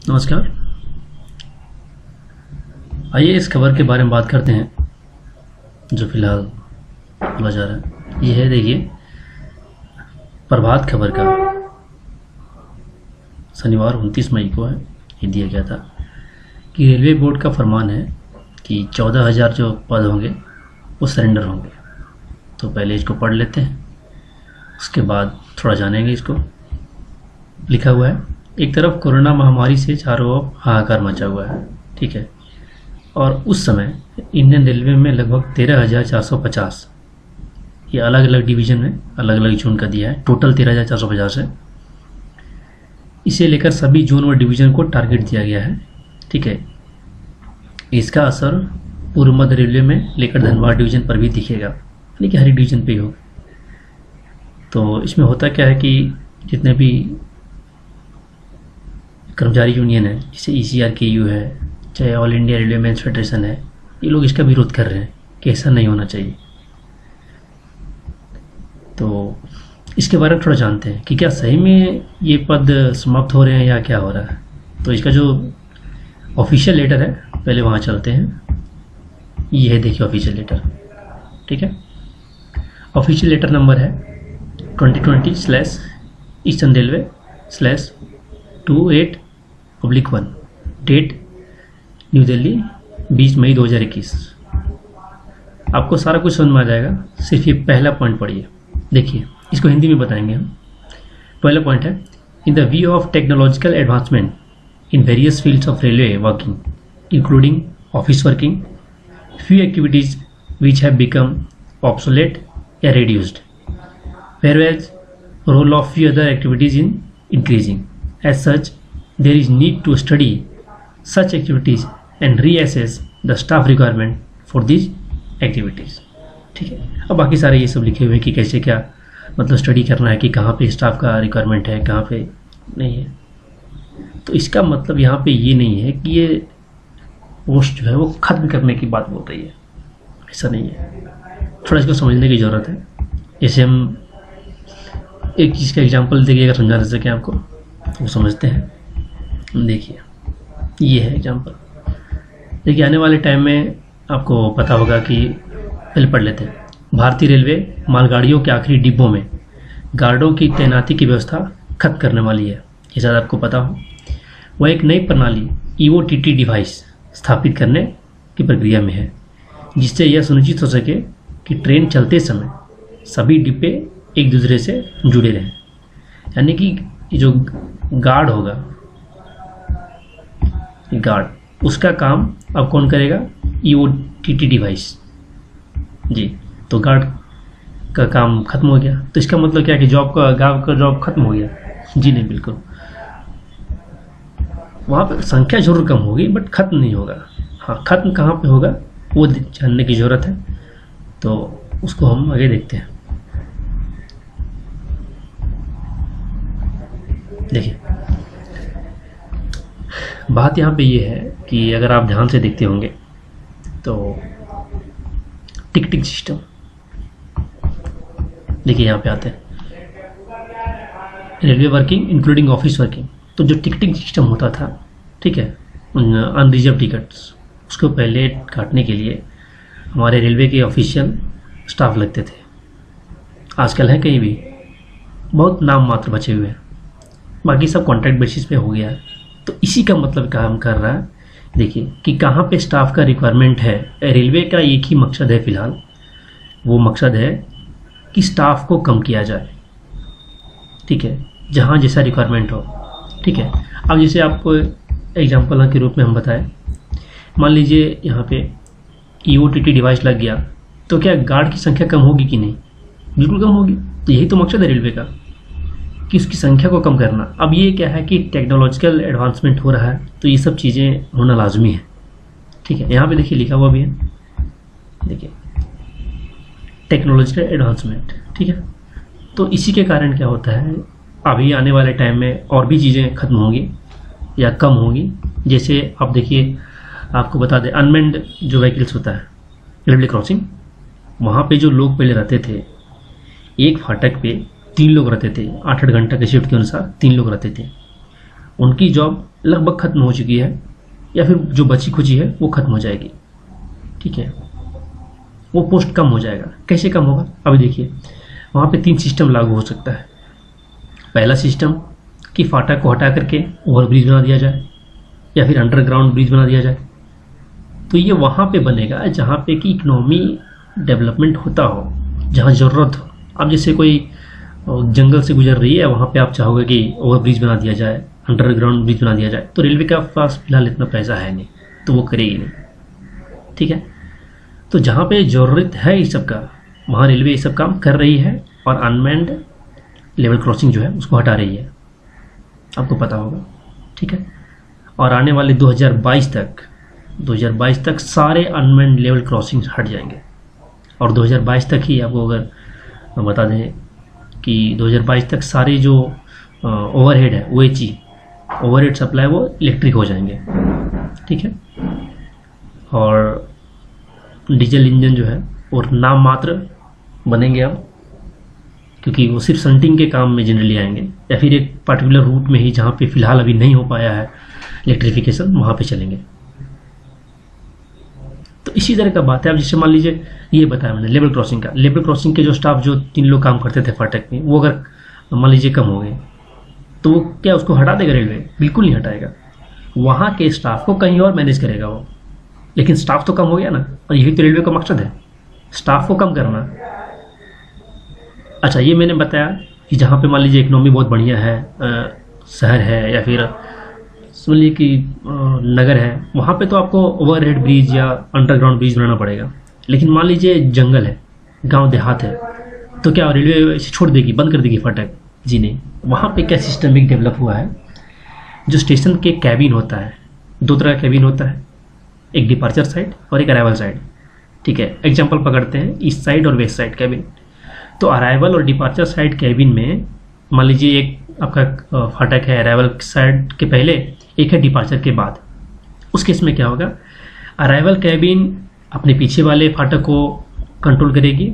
नमस्कार। आइए इस खबर के बारे में बात करते हैं जो फिलहाल बोला जा रहा है। यह है, देखिए, प्रभात खबर का शनिवार 29 मई को है, ये दिया गया था कि रेलवे बोर्ड का फरमान है कि 14,000 जो पद होंगे वो सरेंडर होंगे। तो पहले इसको पढ़ लेते हैं, उसके बाद थोड़ा जानेंगे इसको। लिखा हुआ है, एक तरफ कोरोना महामारी से चारों ओर हाहाकार मचा हुआ है, ठीक है, और उस समय इंडियन रेलवे में लगभग 13,450, ये अलग अलग डिवीजन में अलग अलग जोन का दिया है, टोटल 13,450 है। इसे लेकर सभी जोन और डिवीजन को टारगेट दिया गया है, ठीक है। इसका असर पूर्व मध्य रेलवे में लेकर धनबाद डिवीजन पर भी दिखेगा, यानी कि हर एक डिवीजन पे ही होगा। तो इसमें होता क्या है कि जितने भी कर्मचारी यूनियन है, जैसे ECRKU है, चाहे all India railway men's federation है, ये लोग इसका विरोध कर रहे हैं कि ऐसा नहीं होना चाहिए। तो इसके बारे में थोड़ा जानते हैं कि क्या सही में ये पद समाप्त हो रहे हैं या क्या हो रहा है। तो इसका जो ऑफिशियल लेटर है, पहले वहाँ चलते हैं। ये है, देखिए, ऑफिशियल लेटर, ठीक है। ऑफिशियल लेटर नंबर है 2020/ईस्टर्न रेलवे/28/1, डेट न्यू दिल्ली 20 मई 2021। आपको सारा कुछ समझ में आ जाएगा, सिर्फ ये पहला पॉइंट पढ़िए। देखिए, इसको हिंदी में बताएंगे हम। पहला पॉइंट है, in the view of technological advancement in various fields of railway working including office working, few activities which have become obsolete or reduced, whereas role of few other activities in increasing. As such, there is need to study such activities and reassess the staff requirement for these activities. ठीक है। अब बाकी सारे ये सब लिखे हुए हैं कि कैसे क्या मतलब स्टडी करना है कि कहाँ पे स्टाफ का रिक्वायरमेंट है, कहाँ पे नहीं है। तो इसका मतलब यहाँ पे ये नहीं है कि ये पोस्ट जो है वो ख़त्म करने की बात बोल रही है, ऐसा नहीं है। थोड़ा इसको समझने की ज़रूरत है। जैसे हम एक चीज़ का एग्जांपल देखिए, अगर समझा सके आपको तो समझते हैं। देखिए, ये है एग्जांपल। देखिए, आने वाले टाइम में आपको पता होगा कि पहले पढ़ लेते हैं। भारतीय रेलवे मालगाड़ियों के आखिरी डिब्बों में गार्डों की तैनाती की व्यवस्था खत्म करने वाली है, ये शायद आपको पता हो। वह एक नई प्रणाली EOTT डिवाइस स्थापित करने की प्रक्रिया में है, जिससे यह सुनिश्चित हो सके कि ट्रेन चलते समय सभी डिब्बे एक दूसरे से जुड़े रहें। यानी कि जो गार्ड होगा, गार्ड, उसका काम अब कौन करेगा? EOTT डिवाइस जी। तो गार्ड का काम खत्म हो गया, तो इसका मतलब क्या है कि गार्ड का जॉब खत्म हो गया? जी नहीं, बिल्कुल। वहाँ पर संख्या जरूर कम होगी, बट खत्म नहीं होगा। हाँ, खत्म कहाँ पे होगा वो जानने की ज़रूरत है, तो उसको हम आगे देखते हैं। देखिए, बात यहाँ पे ये है कि अगर आप ध्यान से देखते होंगे तो टिकटिंग सिस्टम, देखिए यहाँ पे आते हैं railway working including office working. तो जो टिकटिंग सिस्टम होता था, ठीक है, अनरिजर्व टिकट्स, उसको पहले काटने के लिए हमारे रेलवे के ऑफिशियल स्टाफ लगते थे। आजकल है कहीं भी बहुत नाम मात्र बचे हुए हैं, बाकी सब कॉन्ट्रैक्ट बेसिस पे हो गया है। तो इसी का मतलब काम कर रहा है। देखिए कि कहाँ पे स्टाफ का रिक्वायरमेंट है। रेलवे का एक ही मकसद है फिलहाल, वो मकसद है कि स्टाफ को कम किया जाए, ठीक है, जहाँ जैसा रिक्वायरमेंट हो, ठीक है। अब जैसे आपको एग्जाम्पल के रूप में हम बताएं, मान लीजिए यहाँ पे EOTT डिवाइस लग गया, तो क्या गार्ड की संख्या कम होगी कि नहीं? बिल्कुल कम होगी। तो यही तो मकसद है रेलवे का, कि उसकी संख्या को कम करना। अब ये क्या है कि टेक्नोलॉजिकल एडवांसमेंट हो रहा है, तो ये सब चीज़ें होना लाजमी है, ठीक है। यहाँ पे देखिए लिखा हुआ भी है, देखिए, टेक्नोलॉजिकल एडवांसमेंट, ठीक है। तो इसी के कारण क्या होता है, अभी आने वाले टाइम में और भी चीज़ें खत्म होंगी या कम होंगी। जैसे आप देखिए, आपको बता दें, अनमेंड जो व्हीकल्स होता है, रेलवे क्रॉसिंग, वहाँ पे जो लोग पहले रहते थे, एक फाटक पे 3 लोग रहते थे, 8-8 घंटा के शिफ्ट के अनुसार 3 लोग रहते थे। उनकी जॉब लगभग खत्म हो चुकी है, या फिर जो बची खुची है वो खत्म हो जाएगी। ठीक है, वो पोस्ट कम हो जाएगा। कैसे कम होगा? अभी देखिए, वहाँ पे 3 सिस्टम लागू हो सकता है। पहला सिस्टम कि फाटक को हटा करके ओवरब्रिज बना दिया जाए, या फिर अंडरग्राउंड ब्रिज बना दिया जाए। तो ये वहाँ पे बनेगा जहाँ पे कि इकोनॉमी डेवलपमेंट होता हो, जहाँ ज़रूरत हो। अब जैसे कोई जंगल से गुजर रही है, वहाँ पे आप चाहोगे कि ओवरब्रिज बना दिया जाए, अंडरग्राउंड ब्रिज बना दिया जाए, तो रेलवे के पास फिलहाल इतना पैसा है नहीं, तो वो करेगी नहीं। ठीक है, तो जहाँ पे ज़रूरत है इस सब का, वहाँ रेलवे ये सब काम कर रही है, और अनमैन्ड लेवल क्रॉसिंग जो है उसको हटा रही है, आपको पता होगा। ठीक है, और आने वाले 2022 तक सारे अनमैन्ड लेवल क्रॉसिंग हट जाएंगे। और 2022 तक ही आपको अगर बता दें कि 2022 तक सारे जो ओवरहेड है OHE ओवरहेड सप्लाई वो इलेक्ट्रिक हो जाएंगे। ठीक है, और डीजल इंजन जो है और नाम मात्र बनेंगे अब, क्योंकि वो सिर्फ संटिंग के काम में जनरली आएंगे, या फिर एक पर्टिकुलर रूट में ही जहाँ पे फिलहाल अभी नहीं हो पाया है इलेक्ट्रिफिकेशन, वहाँ पे चलेंगे। तो इसी तरह का बात है। अब जैसे मान लीजिए ये बताया मैंने लेवल क्रॉसिंग का, लेवल क्रॉसिंग के जो स्टाफ जो 3 लोग काम करते थे फाटक में, वो अगर मान लीजिए कम हो गए, तो वो क्या उसको हटा देगा रेलवे? बिल्कुल नहीं हटाएगा। वहाँ के स्टाफ को कहीं और मैनेज करेगा वो, लेकिन स्टाफ तो कम हो गया ना, और यही तो रेलवे का मकसद है, स्टाफ को कम करना। अच्छा, ये मैंने बताया कि जहाँ पे मान लीजिए इकोनॉमी बहुत बढ़िया है, शहर है या फिर समझ लीजिए कि नगर है, वहाँ पे तो आपको ओवरहेड ब्रिज या अंडरग्राउंड ब्रिज बनाना पड़ेगा। लेकिन मान लीजिए जंगल है, गांव देहात है, तो क्या रेलवे इसे छोड़ देगी, बंद कर देगी फाटक? जी नहीं। वहाँ पे क्या सिस्टमिक डेवलप हुआ है, जो स्टेशन के कैबिन होता है, 2 तरह का कैबिन होता है, एक डिपार्चर साइड और एक अराइवल साइड। ठीक है, एग्जाम्पल पकड़ते हैं ईस्ट साइड और वेस्ट साइड कैबिन। तो अराइवल और डिपार्चर साइड कैबिन में मान लीजिए एक आपका फाटक है अराइवल साइड के पहले, एक है डिपार्चर के बाद। उस केस में क्या होगा, अराइवल कैबिन अपने पीछे वाले फाटक को कंट्रोल करेगी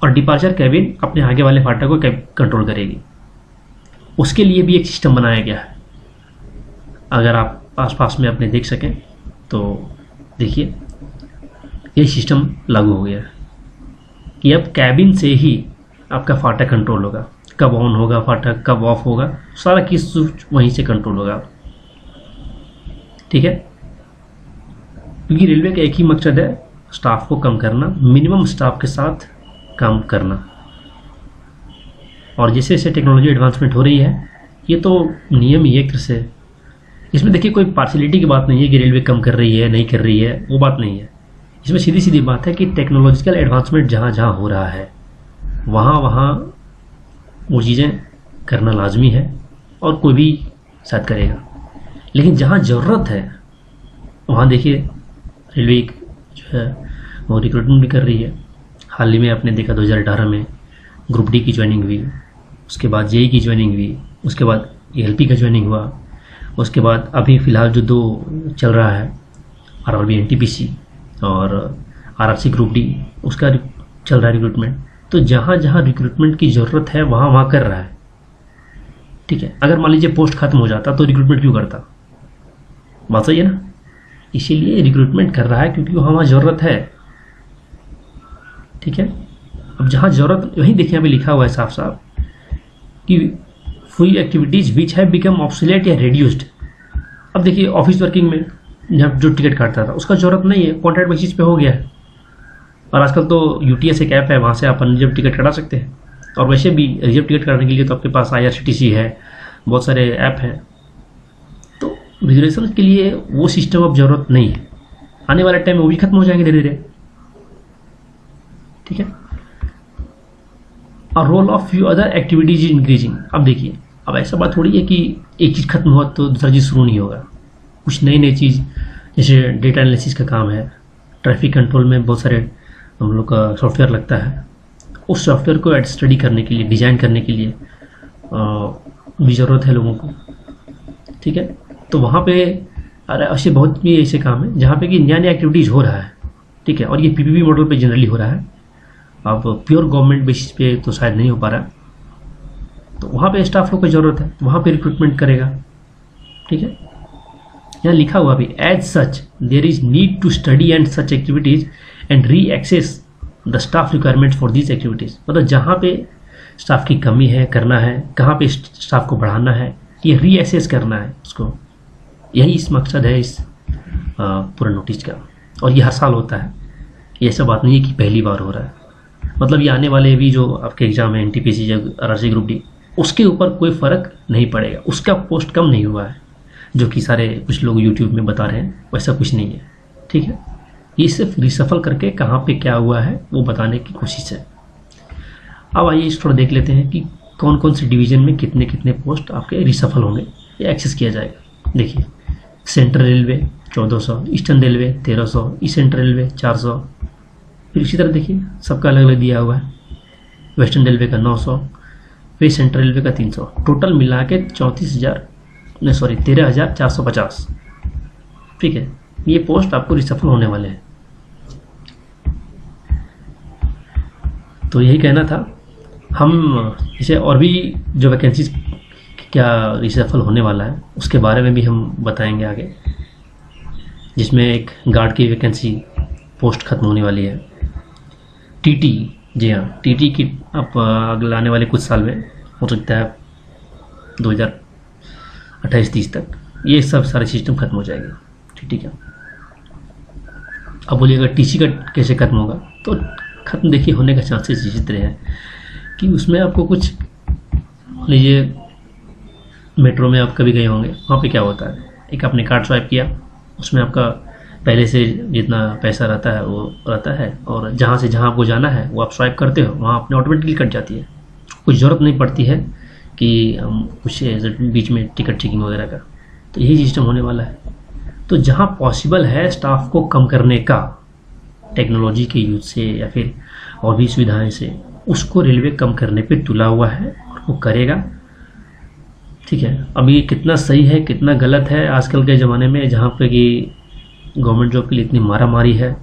और डिपार्चर कैबिन अपने आगे वाले फाटक को कंट्रोल करेगी। उसके लिए भी एक सिस्टम बनाया गया है, अगर आप आसपास में अपने देख सकें तो देखिए, ये सिस्टम लागू हो गया है कि अब कैबिन से ही आपका फाटक कंट्रोल होगा, कब ऑन होगा फाटक, कब ऑफ होगा, सारा किस वहीं से कंट्रोल होगा। ठीक है, क्योंकि रेलवे का एक ही मकसद है, स्टाफ को कम करना, मिनिमम स्टाफ के साथ काम करना। और जैसे जैसे टेक्नोलॉजी एडवांसमेंट हो रही है, ये तो नियम ही है एक तरह से। इसमें देखिए कोई पार्शलिटी की बात नहीं है कि रेलवे कम कर रही है नहीं कर रही है, वो बात नहीं है। इसमें सीधी सीधी बात है कि टेक्नोलॉजिकल एडवांसमेंट जहाँ जहाँ हो रहा है, वहाँ वहाँ वो चीज़ें करना लाजमी है, और कोई भी शायद करेगा। लेकिन जहाँ ज़रूरत है वहाँ देखिए रेलवे जो है वो रिक्रूटमेंट भी कर रही है। हाल ही में आपने देखा 2018 में ग्रुप डी की ज्वाइनिंग हुई, उसके बाद जेई की ज्वाइनिंग हुई, उसके बाद एलपी का ज्वाइनिंग हुआ, उसके बाद अभी फ़िलहाल जो 2 चल रहा है आरआरबी एनटीपीसी और आरआरसी ग्रुप डी, उसका चल रहा है रिक्रूटमेंट। तो जहाँ जहाँ रिक्रूटमेंट की ज़रूरत है वहाँ वहाँ कर रहा है। ठीक है, अगर मान लीजिए पोस्ट खत्म हो जाता तो रिक्रूटमेंट क्यों करता? बात सही है ना। इसीलिए रिक्रूटमेंट कर रहा है क्योंकि वहाँ वहाँ ज़रूरत है। ठीक है, अब जहाँ ज़रूरत, वहीं देखिए यहाँ पे लिखा हुआ है साफ साफ कि full activities which have become obsolete या रिड्यूस्ड। अब देखिए ऑफिस वर्किंग में जब जो टिकट काटता था उसका ज़रूरत नहीं है, कॉन्ट्रैक्ट बेसिस पे हो गया है। और आजकल तो यूटीएस एक ऐप है, वहाँ से आप रिजर्व टिकट कटा सकते हैं। और वैसे भी रिजर्व टिकट कराने के लिए तो आपके पास IRCTC है, बहुत सारे ऐप हैं। तो रिजर्वेशन के लिए वो सिस्टम अब ज़रूरत नहीं है, आने वाले टाइम में वो भी खत्म हो जाएंगे धीरे धीरे। ठीक है, और role of few other activities is increasing. अब देखिए, अब ऐसा बात थोड़ी है कि एक चीज़ खत्म हुआ तो दूसरा चीज़ शुरू नहीं होगा। कुछ नई नई चीज़, जैसे डेटा एनालिसिस का काम है, ट्रैफिक कंट्रोल में बहुत सारे हम लोग का सॉफ्टवेयर लगता है। उस सॉफ्टवेयर को स्टडी करने के लिए, डिज़ाइन करने के लिए भी ज़रूरत है लोगों को। ठीक है, तो वहाँ पे ऐसे बहुत भी ऐसे काम है जहाँ पे कि नया नया एक्टिविटीज़ हो रहा है। ठीक है, और ये PPP मॉडल पे जनरली हो रहा है। अब प्योर गवर्नमेंट बेसिस पे तो शायद नहीं हो पा रहा, तो वहाँ पे स्टाफ लोग की ज़रूरत है, तो वहाँ पे रिक्रूटमेंट करेगा। ठीक है, यहाँ लिखा हुआ भी as such there is need to study and such activities and reassess the staff requirement for this activities. मतलब जहाँ पे स्टाफ की कमी है करना है, कहाँ पे स्टाफ को बढ़ाना है, ये री एक्सेस करना है उसको। यही इस मकसद है इस पूरा नोटिस का, और ये हर साल होता है। ये ऐसा बात नहीं है कि पहली बार हो रहा है। मतलब ये आने वाले भी जो आपके एग्जाम है एनटीपीसी या आरआरसी ग्रुप डी, उसके ऊपर कोई फ़र्क नहीं पड़ेगा, उसका पोस्ट कम नहीं हुआ है जो कि सारे कुछ लोग यूट्यूब में बता रहे हैं, वैसा कुछ नहीं है। ठीक है, ये सिर्फ रिसफल करके कहाँ पे क्या हुआ है वो बताने की कोशिश है। अब आइए इस थोड़ा देख लेते हैं कि कौन कौन से डिवीज़न में कितने कितने पोस्ट आपके रिसफल होंगे या एक्सेस किया जाएगा। देखिए, central railway 1400, eastern railway 1300, east central railway 400। फिर इसी तरह देखिए सबका अलग अलग दिया हुआ है। वेस्टर्न रेलवे का 900, वेस्ट सेंट्रल रेलवे का 300। टोटल मिला के 13,450। ठीक है, ये पोस्ट आपको रिसफल होने वाले हैं। तो यही कहना था। हम इसे और भी जो वैकेंसीज क्या रिसफल होने वाला है उसके बारे में भी हम बताएंगे आगे, जिसमें एक गार्ड की वैकेंसी पोस्ट खत्म होने वाली है। टीटी, जी हाँ, टीटी की अब अगले आने वाले कुछ साल में हो सकता है 2028-30 तक ये सब सारे सिस्टम खत्म हो जाएंगे टीटी का। अब बोलिएगा टीसी का कैसे खत्म होगा, तो खत्म देखिए होने का चांसेस इसी तरह है कि उसमें आपको कुछ, लीजिए मेट्रो में आप कभी गए होंगे, वहाँ पे क्या होता है, एक आपने कार्ड स्वाइप किया, उसमें आपका पहले से जितना पैसा रहता है वो रहता है, और जहाँ से जहाँ आपको जाना है वो आप स्वाइप करते हो, वहाँ अपने ऑटोमेटिकली कट जाती है। कुछ ज़रूरत नहीं पड़ती है कि हम कुछ बीच में टिकट चेकिंग वगैरह का। तो यही सिस्टम होने वाला है। तो जहाँ पॉसिबल है स्टाफ को कम करने का टेक्नोलॉजी के यूज से या फिर और भी सुविधाएं से, उसको रेलवे कम करने पे तुला हुआ है और वो करेगा। ठीक है, अभी कितना सही है कितना गलत है आजकल के ज़माने में, जहाँ पे कि गवर्नमेंट जॉब के लिए इतनी मारा मारी है,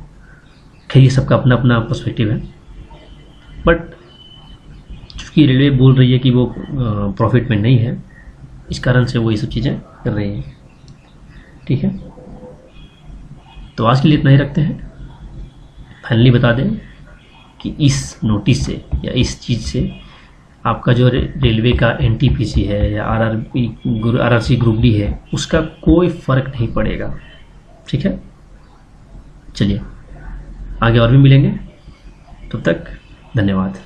खैर ये सबका अपना अपना पर्सपेक्टिव है। बट चूँकि रेलवे बोल रही है कि वो प्रॉफिट में नहीं है, इस कारण से वो ये सब चीज़ें कर रही हैं। ठीक है, तो आज के लिए इतना ही रखते हैं। फाइनली बता दें कि इस नोटिस से या इस चीज़ से आपका जो रेलवे का एनटीपीसी है या आरआरसी ग्रुप डी है, उसका कोई फ़र्क नहीं पड़ेगा। ठीक है, चलिए आगे और भी मिलेंगे, तब तक धन्यवाद।